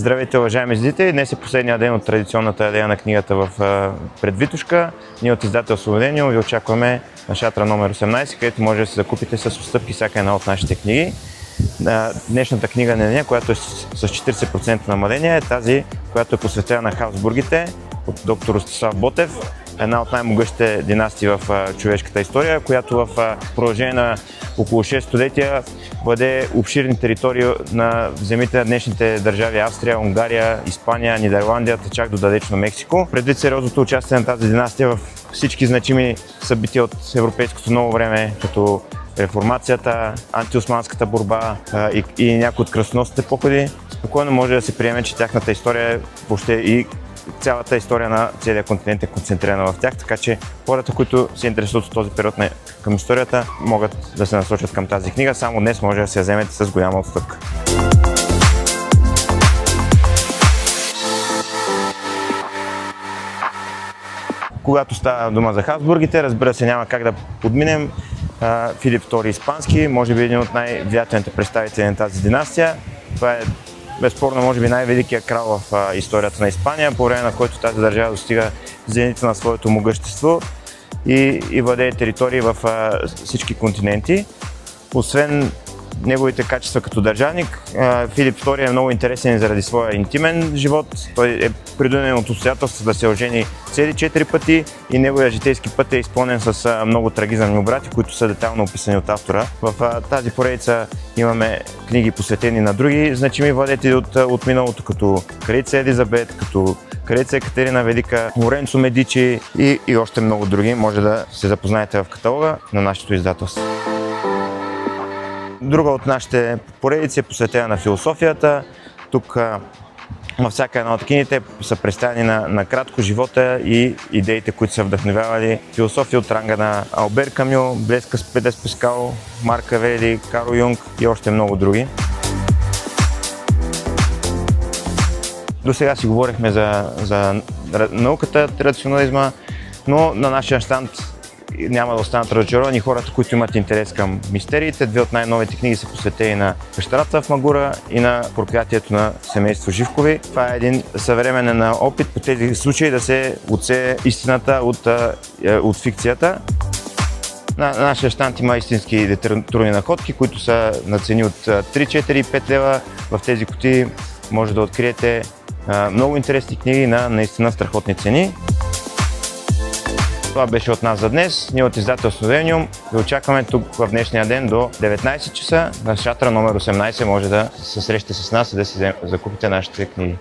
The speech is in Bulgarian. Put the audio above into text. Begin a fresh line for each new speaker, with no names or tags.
Здравейте, уважаеми зрители! Днес е последния ден от традиционната алея на книгата в Предвитушка. Ние от издателство Millennium ви очакваме на шатра номер 18, където може да се закупите с отстъпки всяка една от нашите книги. Днешната книга на нея, която е с 40% намаление, е тази, която е посветена на Хабсбургите от доктор Ростислав Ботев. Една от най-могъщите династии в човешката история, която в продължение на около 6 столетия владее обширни територии на земите на днешните държави Австрия, Унгария, Испания, Нидерландия, чак до далечно Мексико. Предвид сериозното участие на тази династия в всички значими събития от европейското ново време, като реформацията, антиосманската борба и някои от кръстоносните походи, спокойно може да се приеме, че тяхната история е въобще и цялата история на целия континент е концентрирана в тях, така че хората, които се интересуват от този период към историята, могат да се насочат към тази книга. Само днес може да се я вземете с голяма отстъпка. Когато става дума за Хабсбургите, разбира се, няма как да подминем Филип II Испански, може би един от най-влиятелните представители на тази династия. Това е безспорно, може би най-великият крал в историята на Испания, по време на който тази държава достига зенита на своето могъщество и владее територии в всички континенти. Освен неговите качества като държавник, Филип II е много интересен заради своя интимен живот. Той е принуден от обстоятелствата да се ожени цели 4 пъти и неговия житейски път е изпълнен с много трагизъм и обрати, които са детайлно описани от автора. В тази поредица имаме книги посветени на други значими владетели от миналото, като кралица Елизабет, като кралица Екатерина Велика, Лоренцо Медичи и още много други. Може да се запознаете в каталога на нашето издателство. Друга от нашите поредици е посветена на философията. Тук във всяка една от книгите са представени на кратко живота и идеите, които са вдъхновявали философия от ранга на Албер Камю, Блез Паскал, Марк Аврелий, Карл Юнг и още много други. До сега си говорихме за науката, рационализма, но на нашия щанд няма да останат разочаровани хората, които имат интерес към мистериите. Две от най-новите книги са посветени на пещерата в Магура и на проклятието на семейство Живкови. Това е един съвременен опит по тези случаи да се отсее истината от фикцията. На нашия щанд има истински литературни находки, които са на цени от 3, 4, 5 лева. В тези кутии може да откриете много интересни книги на наистина страхотни цени. Това беше от нас за днес. Ние от издателство Millennium ви очакваме тук в днешния ден до 19 часа на шатра номер 18. Може да се срещате с нас и да си закупите нашите книги.